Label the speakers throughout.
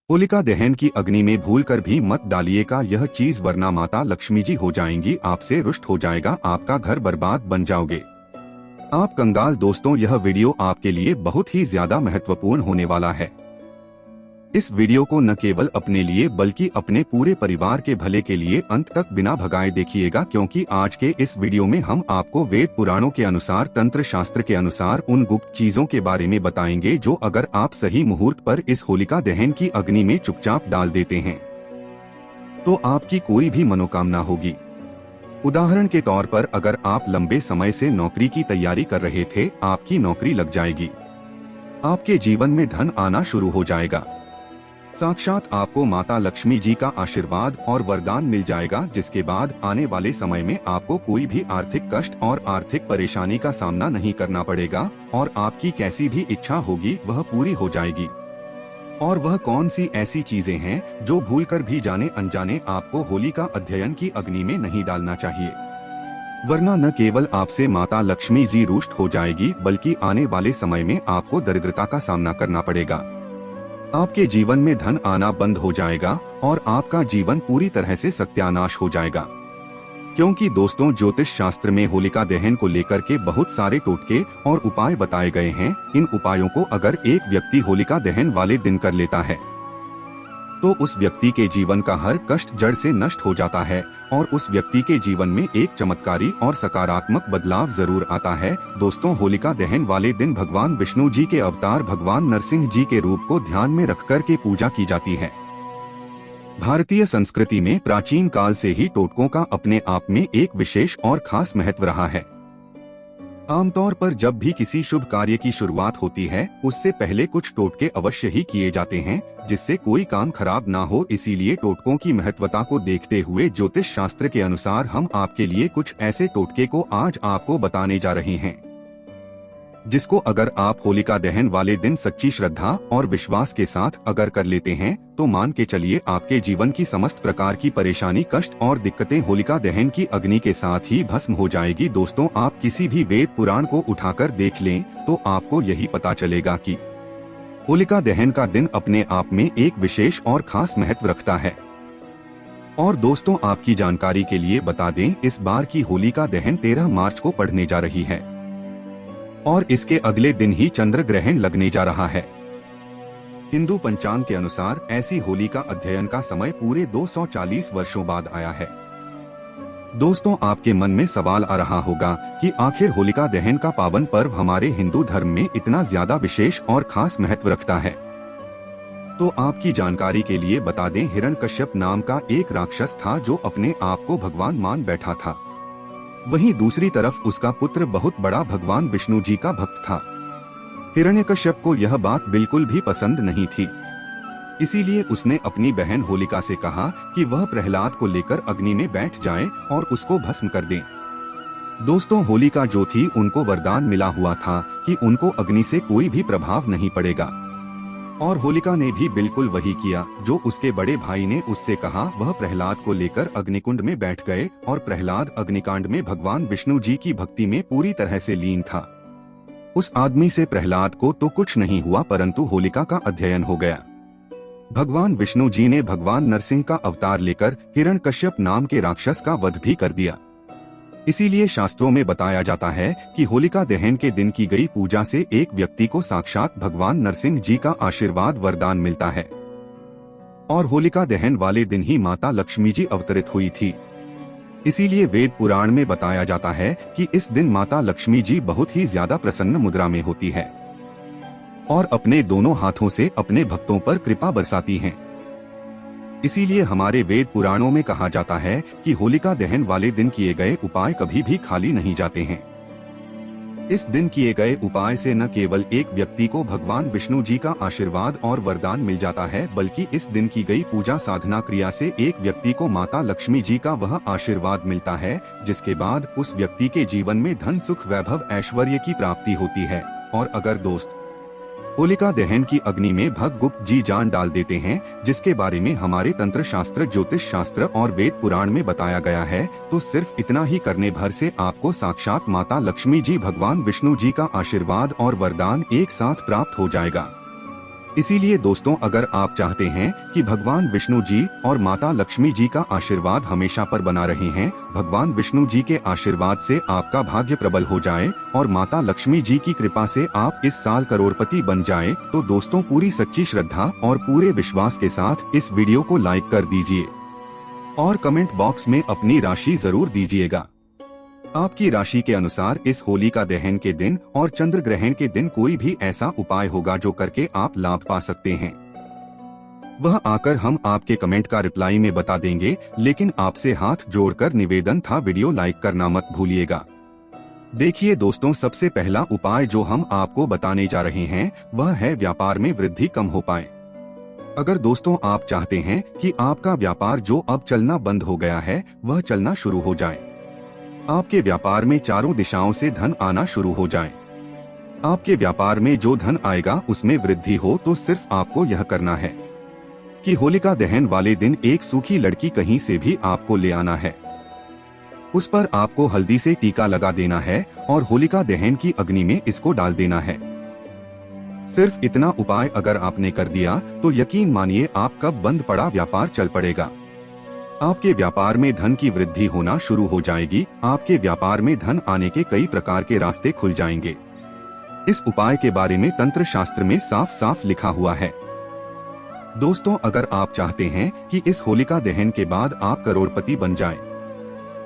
Speaker 1: होलिका दहन की अग्नि में भूलकर भी मत डालिएगा यह चीज, वरना माता लक्ष्मी जी हो जाएंगी, आपसे रुष्ट हो जाएगा, आपका घर बर्बाद बन जाओगे आप कंगाल। दोस्तों, यह वीडियो आपके लिए बहुत ही ज्यादा महत्वपूर्ण होने वाला है। इस वीडियो को न केवल अपने लिए बल्कि अपने पूरे परिवार के भले के लिए अंत तक बिना भगाए देखिएगा, क्योंकि आज के इस वीडियो में हम आपको वेद पुराणों के अनुसार, तंत्र शास्त्र के अनुसार उन गुप्त चीजों के बारे में बताएंगे जो अगर आप सही मुहूर्त पर इस होलिका दहन की अग्नि में चुपचाप डाल देते हैं तो आपकी कोई भी मनोकामना होगी। उदाहरण के तौर पर, अगर आप लंबे समय से नौकरी की तैयारी कर रहे थे, आपकी नौकरी लग जाएगी, आपके जीवन में धन आना शुरू हो जाएगा, साक्षात आपको माता लक्ष्मी जी का आशीर्वाद और वरदान मिल जाएगा, जिसके बाद आने वाले समय में आपको कोई भी आर्थिक कष्ट और आर्थिक परेशानी का सामना नहीं करना पड़ेगा और आपकी कैसी भी इच्छा होगी वह पूरी हो जाएगी। और वह कौन सी ऐसी चीजें हैं जो भूलकर भी जाने अनजाने आपको होलिका अध्ययन की अग्नि में नहीं डालना चाहिए, वरना न केवल आपसे माता लक्ष्मी जी रुष्ट हो जाएगी बल्कि आने वाले समय में आपको दरिद्रता का सामना करना पड़ेगा, आपके जीवन में धन आना बंद हो जाएगा और आपका जीवन पूरी तरह से सत्यानाश हो जाएगा। क्योंकि दोस्तों, ज्योतिष शास्त्र में होलिका दहन को लेकर के बहुत सारे टोटके और उपाय बताए गए हैं। इन उपायों को अगर एक व्यक्ति होलिका दहन वाले दिन कर लेता है तो उस व्यक्ति के जीवन का हर कष्ट जड़ से नष्ट हो जाता है और उस व्यक्ति के जीवन में एक चमत्कारी और सकारात्मक बदलाव जरूर आता है। दोस्तों, होलिका दहन वाले दिन भगवान विष्णु जी के अवतार भगवान नरसिंह जी के रूप को ध्यान में रखकर के पूजा की जाती है। भारतीय संस्कृति में प्राचीन काल से ही टोटकों का अपने आप में एक विशेष और खास महत्व रहा है। आमतौर पर जब भी किसी शुभ कार्य की शुरुआत होती है, उससे पहले कुछ टोटके अवश्य ही किए जाते हैं जिससे कोई काम खराब ना हो। इसीलिए टोटकों की महत्वता को देखते हुए ज्योतिष शास्त्र के अनुसार हम आपके लिए कुछ ऐसे टोटके को आज आपको बताने जा रहे हैं, जिसको अगर आप होलिका दहन वाले दिन सच्ची श्रद्धा और विश्वास के साथ अगर कर लेते हैं तो मान के चलिए आपके जीवन की समस्त प्रकार की परेशानी, कष्ट और दिक्कतें होलिका दहन की अग्नि के साथ ही भस्म हो जाएगी। दोस्तों, आप किसी भी वेद पुराण को उठाकर देख लें तो आपको यही पता चलेगा कि होलिका दहन का दिन अपने आप में एक विशेष और खास महत्व रखता है। और दोस्तों, आपकी जानकारी के लिए बता दें, इस बार की होलिका दहन 13 मार्च को पड़ने जा रही है और इसके अगले दिन ही चंद्र ग्रहण लगने जा रहा है। हिंदू पंचांग के अनुसार ऐसी होलिका अध्ययन का समय पूरे 240 वर्षों बाद आया है। दोस्तों, आपके मन में सवाल आ रहा होगा कि आखिर होलिका दहन का पावन पर्व हमारे हिंदू धर्म में इतना ज्यादा विशेष और खास महत्व रखता है। तो आपकी जानकारी के लिए बता दें, हिरण्यकश्यप नाम का एक राक्षस था जो अपने आप को भगवान मान बैठा था। वहीं दूसरी तरफ उसका पुत्र बहुत बड़ा भगवान विष्णु जी का भक्त था। हिरण्यकश्यप को यह बात बिल्कुल भी पसंद नहीं थी, इसीलिए उसने अपनी बहन होलिका से कहा कि वह प्रहलाद को लेकर अग्नि में बैठ जाए और उसको भस्म कर दें। दोस्तों, होलिका जो थी उनको वरदान मिला हुआ था कि उनको अग्नि से कोई भी प्रभाव नहीं पड़ेगा, और होलिका ने भी बिल्कुल वही किया जो उसके बड़े भाई ने उससे कहा। वह प्रहलाद को लेकर अग्निकुंड में बैठ गए और प्रहलाद अग्निकांड में भगवान विष्णु जी की भक्ति में पूरी तरह से लीन था। उस आदमी से प्रहलाद को तो कुछ नहीं हुआ, परंतु होलिका का अध्ययन हो गया। भगवान विष्णु जी ने भगवान नरसिंह का अवतार लेकर हिरण्यकश्यप नाम के राक्षस का वध भी कर दिया। इसीलिए शास्त्रों में बताया जाता है कि होलिका दहन के दिन की गई पूजा से एक व्यक्ति को साक्षात भगवान नरसिंह जी का आशीर्वाद वरदान मिलता है। और होलिका दहन वाले दिन ही माता लक्ष्मी जी अवतरित हुई थी। इसीलिए वेद पुराण में बताया जाता है कि इस दिन माता लक्ष्मी जी बहुत ही ज्यादा प्रसन्न मुद्रा में होती है और अपने दोनों हाथों से अपने भक्तों पर कृपा बरसाती हैं। इसीलिए हमारे वेद पुराणों में कहा जाता है कि होलिका दहन वाले दिन किए गए उपाय कभी भी खाली नहीं जाते हैं। इस दिन किए गए उपाय से न केवल एक व्यक्ति को भगवान विष्णु जी का आशीर्वाद और वरदान मिल जाता है, बल्कि इस दिन की गई पूजा साधना क्रिया से एक व्यक्ति को माता लक्ष्मी जी का वह आशीर्वाद मिलता है, जिसके बाद उस व्यक्ति के जीवन में धन, सुख, वैभव, ऐश्वर्य की प्राप्ति होती है। और अगर दोस्त होलिका दहन की अग्नि में भग गुप्त जी जान डाल देते हैं, जिसके बारे में हमारे तंत्र शास्त्र, ज्योतिष शास्त्र और वेद पुराण में बताया गया है, तो सिर्फ इतना ही करने भर से आपको साक्षात माता लक्ष्मी जी, भगवान विष्णु जी का आशीर्वाद और वरदान एक साथ प्राप्त हो जाएगा। इसीलिए दोस्तों, अगर आप चाहते हैं कि भगवान विष्णु जी और माता लक्ष्मी जी का आशीर्वाद हमेशा पर बना रहे हैं, भगवान विष्णु जी के आशीर्वाद से आपका भाग्य प्रबल हो जाए और माता लक्ष्मी जी की कृपा से आप इस साल करोड़पति बन जाए, तो दोस्तों पूरी सच्ची श्रद्धा और पूरे विश्वास के साथ इस वीडियो को लाइक कर दीजिए और कमेंट बॉक्स में अपनी राशि जरूर दीजिएगा। आपकी राशि के अनुसार इस होलिका दहन के दिन और चंद्र ग्रहण के दिन कोई भी ऐसा उपाय होगा जो करके आप लाभ पा सकते हैं, वह आकर हम आपके कमेंट का रिप्लाई में बता देंगे। लेकिन आपसे हाथ जोड़कर निवेदन था, वीडियो लाइक करना मत भूलिएगा। देखिए दोस्तों, सबसे पहला उपाय जो हम आपको बताने जा रहे हैं वह है व्यापार में वृद्धि कम हो पाए। अगर दोस्तों आप चाहते हैं कि आपका व्यापार जो अब चलना बंद हो गया है वह चलना शुरू हो जाए, आपके व्यापार में चारों दिशाओं से धन आना शुरू हो जाए, आपके व्यापार में जो धन आएगा उसमें वृद्धि हो, तो सिर्फ आपको यह करना है कि होलिका दहन वाले दिन एक सूखी लड़की कहीं से भी आपको ले आना है। उस पर आपको हल्दी से टीका लगा देना है और होलिका दहन की अग्नि में इसको डाल देना है। सिर्फ इतना उपाय अगर आपने कर दिया तो यकीन मानिए आपका बंद पड़ा व्यापार चल पड़ेगा। आपके व्यापार में धन की वृद्धि होना शुरू हो जाएगी, आपके व्यापार में धन आने के कई प्रकार के रास्ते खुल जाएंगे। इस उपाय के बारे में तंत्र शास्त्र में साफ साफ लिखा हुआ है। दोस्तों, अगर आप चाहते हैं कि इस होलिका दहन के बाद आप करोड़पति बन जाएं,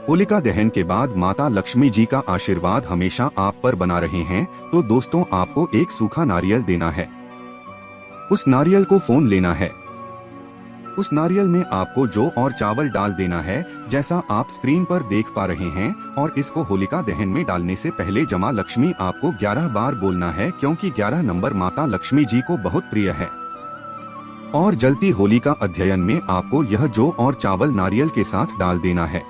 Speaker 1: होलिका दहन के बाद माता लक्ष्मी जी का आशीर्वाद हमेशा आप पर बना रहे हैं, तो दोस्तों आपको एक सूखा नारियल देना है। उस नारियल को फोन लेना है। उस नारियल में आपको जौ और चावल डाल देना है, जैसा आप स्क्रीन पर देख पा रहे हैं, और इसको होलिका दहन में डालने से पहले जमा लक्ष्मी आपको 11 बार बोलना है, क्योंकि 11 नंबर माता लक्ष्मी जी को बहुत प्रिय है। और जलती होली का अध्ययन में आपको यह जौ और चावल नारियल के साथ डाल देना है।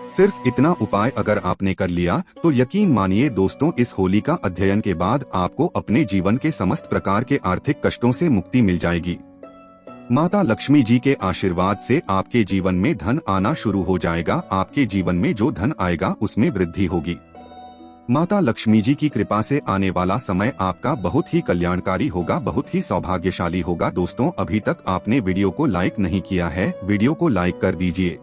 Speaker 1: सिर्फ इतना उपाय अगर आपने कर लिया तो यकीन मानिए दोस्तों, इस होली का अध्ययन के बाद आपको अपने जीवन के समस्त प्रकार के आर्थिक कष्टों से मुक्ति मिल जाएगी। माता लक्ष्मी जी के आशीर्वाद से आपके जीवन में धन आना शुरू हो जाएगा, आपके जीवन में जो धन आएगा उसमें वृद्धि होगी। माता लक्ष्मी जी की कृपा से आने वाला समय आपका बहुत ही कल्याणकारी होगा, बहुत ही सौभाग्यशाली होगा। दोस्तों, अभी तक आपने वीडियो को लाइक नहीं किया है, वीडियो को लाइक कर दीजिए।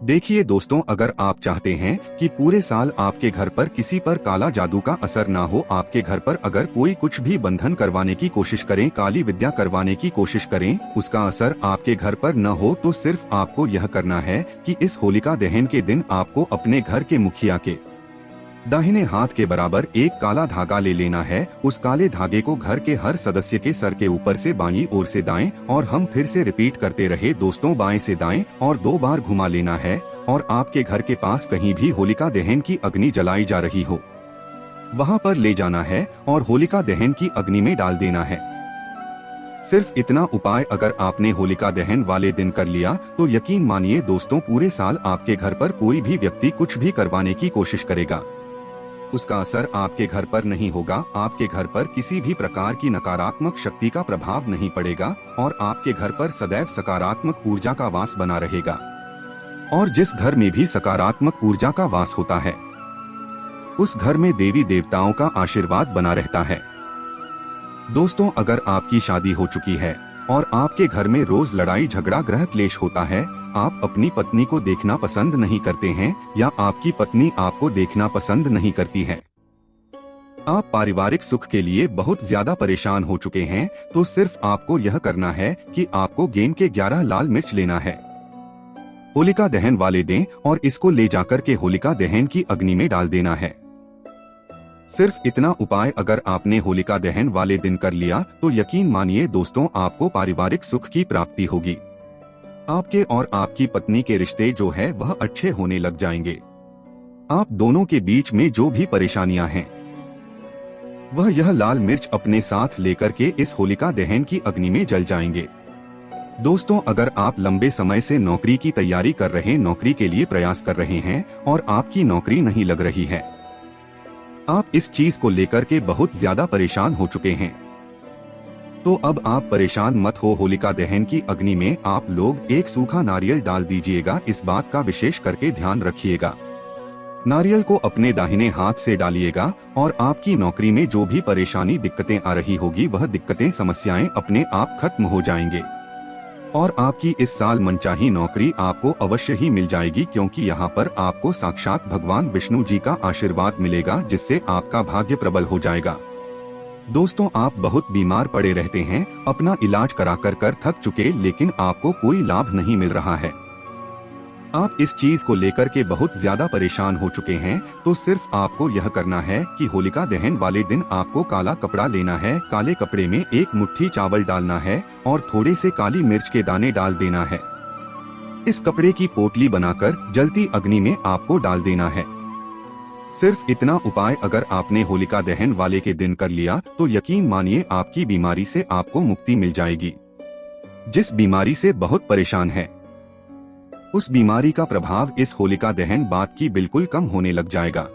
Speaker 1: देखिए दोस्तों, अगर आप चाहते हैं कि पूरे साल आपके घर पर किसी पर काला जादू का असर ना हो, आपके घर पर अगर कोई कुछ भी बंधन करवाने की कोशिश करें, काली विद्या करवाने की कोशिश करें, उसका असर आपके घर पर न हो, तो सिर्फ आपको यह करना है कि इस होलिका दहन के दिन आपको अपने घर के मुखिया के दाहिने हाथ के बराबर एक काला धागा ले लेना है। उस काले धागे को घर के हर सदस्य के सर के ऊपर से बाईं ओर से दाएं, और हम फिर से रिपीट करते रहे दोस्तों, बाएं से दाएं, और 2 बार घुमा लेना है। और आपके घर के पास कहीं भी होलिका दहन की अग्नि जलाई जा रही हो, वहां पर ले जाना है और होलिका दहन की अग्नि में डाल देना है। सिर्फ इतना उपाय अगर आपने होलिका दहन वाले दिन कर लिया तो यकीन मानिए दोस्तों, पूरे साल आपके घर पर कोई भी व्यक्ति कुछ भी करवाने की कोशिश करेगा, उसका असर आपके घर पर नहीं होगा, आपके घर पर किसी भी प्रकार की नकारात्मक शक्ति का प्रभाव नहीं पड़ेगा, और आपके घर पर सदैव सकारात्मक ऊर्जा का वास बना रहेगा। और जिस घर में भी सकारात्मक ऊर्जा का वास होता है, उस घर में देवी देवताओं का आशीर्वाद बना रहता है। दोस्तों, अगर आपकी शादी हो चुकी है और आपके घर में रोज लड़ाई झगड़ा ग्रह क्लेश होता है, आप अपनी पत्नी को देखना पसंद नहीं करते हैं, या आपकी पत्नी आपको देखना पसंद नहीं करती है, आप पारिवारिक सुख के लिए बहुत ज्यादा परेशान हो चुके हैं, तो सिर्फ आपको यह करना है कि आपको गेम के 11 लाल मिर्च लेना है, होलिका दहन वाले दिन, और इसको ले जाकर के होलिका दहन की अग्नि में डाल देना है। सिर्फ इतना उपाय अगर आपने होलिका दहन वाले दिन कर लिया तो यकीन मानिए दोस्तों, आपको पारिवारिक सुख की प्राप्ति होगी। आपके और आपकी पत्नी के रिश्ते जो है वह अच्छे होने लग जाएंगे। आप दोनों के बीच में जो भी परेशानियां हैं, वह यह लाल मिर्च अपने साथ लेकर के इस होलिका दहन की अग्नि में जल जाएंगे। दोस्तों, अगर आप लंबे समय से नौकरी की तैयारी कर रहे, नौकरी के लिए प्रयास कर रहे हैं और आपकी नौकरी नहीं लग रही है, आप इस चीज को लेकर के बहुत ज्यादा परेशान हो चुके हैं, तो अब आप परेशान मत हो। होलिका दहन की अग्नि में आप लोग एक सूखा नारियल डाल दीजिएगा, इस बात का विशेष करके ध्यान रखिएगा। नारियल को अपने दाहिने हाथ से डालिएगा और आपकी नौकरी में जो भी परेशानी दिक्कतें आ रही होगी वह दिक्कतें समस्याएं अपने आप खत्म हो जाएंगे और आपकी इस साल मनचाही नौकरी आपको अवश्य ही मिल जाएगी, क्योंकि यहाँ पर आपको साक्षात भगवान विष्णु जी का आशीर्वाद मिलेगा, जिससे आपका भाग्य प्रबल हो जाएगा। दोस्तों, आप बहुत बीमार पड़े रहते हैं, अपना इलाज करा कर थक चुके, लेकिन आपको कोई लाभ नहीं मिल रहा है। आप इस चीज को लेकर के बहुत ज्यादा परेशान हो चुके हैं, तो सिर्फ आपको यह करना है कि होलिका दहन वाले दिन आपको काला कपड़ा लेना है, काले कपड़े में एक मुट्ठी चावल डालना है और थोड़े से काली मिर्च के दाने डाल देना है। इस कपड़े की पोटली बनाकर जलती अग्नि में आपको डाल देना है। सिर्फ इतना उपाय अगर आपने होलिका दहन वाले के दिन कर लिया तो यकीन मानिए आपकी बीमारी से आपको मुक्ति मिल जाएगी। जिस बीमारी से बहुत परेशान है, उस बीमारी का प्रभाव इस होलिका दहन बाद की बिल्कुल कम होने लग जाएगा।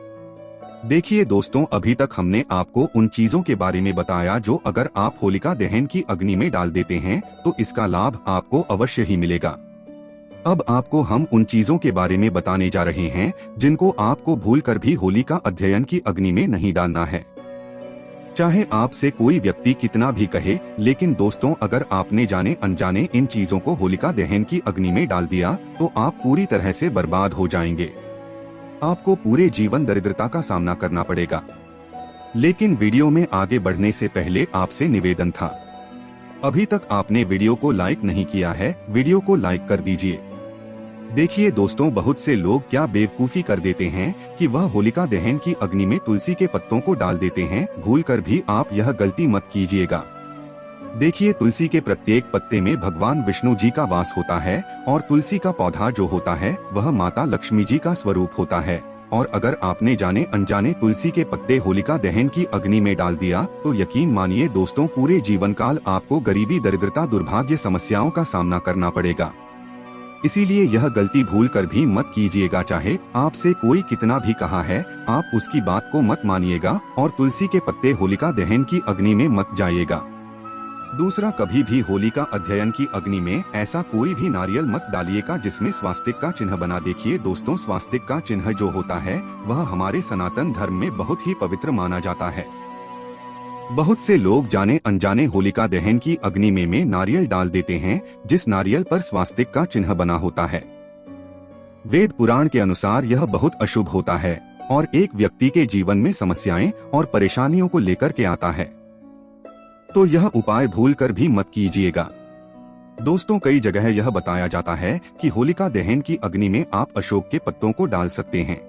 Speaker 1: देखिए दोस्तों, अभी तक हमने आपको उन चीजों के बारे में बताया जो अगर आप होलिका दहन की अग्नि में डाल देते हैं तो इसका लाभ आपको अवश्य ही मिलेगा। अब आपको हम उन चीजों के बारे में बताने जा रहे हैं जिनको आपको भूलकर भी होलिका अध्ययन की अग्नि में नहीं डालना है। चाहे आपसे कोई व्यक्ति कितना भी कहे, लेकिन दोस्तों अगर आपने जाने अनजाने इन चीजों को होलिका दहन की अग्नि में डाल दिया तो आप पूरी तरह से बर्बाद हो जाएंगे। आपको पूरे जीवन दरिद्रता का सामना करना पड़ेगा। लेकिन वीडियो में आगे बढ़ने से पहले आपसे निवेदन था, अभी तक आपने वीडियो को लाइक नहीं किया है, वीडियो को लाइक कर दीजिए। देखिए दोस्तों, बहुत से लोग क्या बेवकूफी कर देते हैं कि वह होलिका दहन की अग्नि में तुलसी के पत्तों को डाल देते हैं। भूलकर भी आप यह गलती मत कीजिएगा। देखिए, तुलसी के प्रत्येक पत्ते में भगवान विष्णु जी का वास होता है और तुलसी का पौधा जो होता है वह माता लक्ष्मी जी का स्वरूप होता है। और अगर आपने जाने अनजाने तुलसी के पत्ते होलिका दहन की अग्नि में डाल दिया तो यकीन मानिए दोस्तों, पूरे जीवन काल आपको गरीबी, दरिद्रता, दुर्भाग्य, समस्याओं का सामना करना पड़ेगा। इसीलिए यह गलती भूल कर भी मत कीजिएगा। चाहे आपसे कोई कितना भी कहा है, आप उसकी बात को मत मानिएगा और तुलसी के पत्ते होलिका दहन की अग्नि में मत जाइएगा। दूसरा, कभी भी होलिका अध्ययन की अग्नि में ऐसा कोई भी नारियल मत डालिएगा जिसमें स्वास्तिक का चिन्ह बना। देखिए दोस्तों, स्वास्तिक का चिन्ह जो होता है वह हमारे सनातन धर्म में बहुत ही पवित्र माना जाता है। बहुत से लोग जाने अनजाने होलिका दहन की अग्नि में नारियल डाल देते हैं, जिस नारियल पर स्वास्तिक का चिन्ह बना होता है। वेद पुराण के अनुसार यह बहुत अशुभ होता है और एक व्यक्ति के जीवन में समस्याएं और परेशानियों को लेकर के आता है। तो यह उपाय भूलकर भी मत कीजिएगा। दोस्तों, कई जगह यह बताया जाता है कि होलिका दहन की अग्नि में आप अशोक के पत्तों को डाल सकते हैं।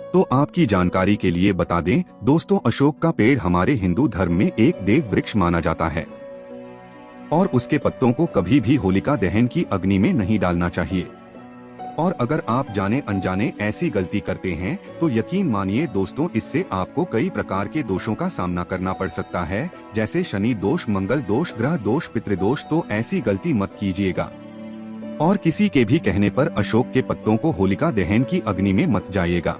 Speaker 1: तो आपकी जानकारी के लिए बता दें दोस्तों, अशोक का पेड़ हमारे हिंदू धर्म में एक देव वृक्ष माना जाता है और उसके पत्तों को कभी भी होलिका दहन की अग्नि में नहीं डालना चाहिए। और अगर आप जाने अनजाने ऐसी गलती करते हैं तो यकीन मानिए दोस्तों, इससे आपको कई प्रकार के दोषों का सामना करना पड़ सकता है, जैसे शनि दोष, मंगल दोष, ग्रह दोष, पितृदोष। तो ऐसी गलती मत कीजिएगा और किसी के भी कहने पर अशोक के पत्तों को होलिका दहन की अग्नि में मत जाइएगा।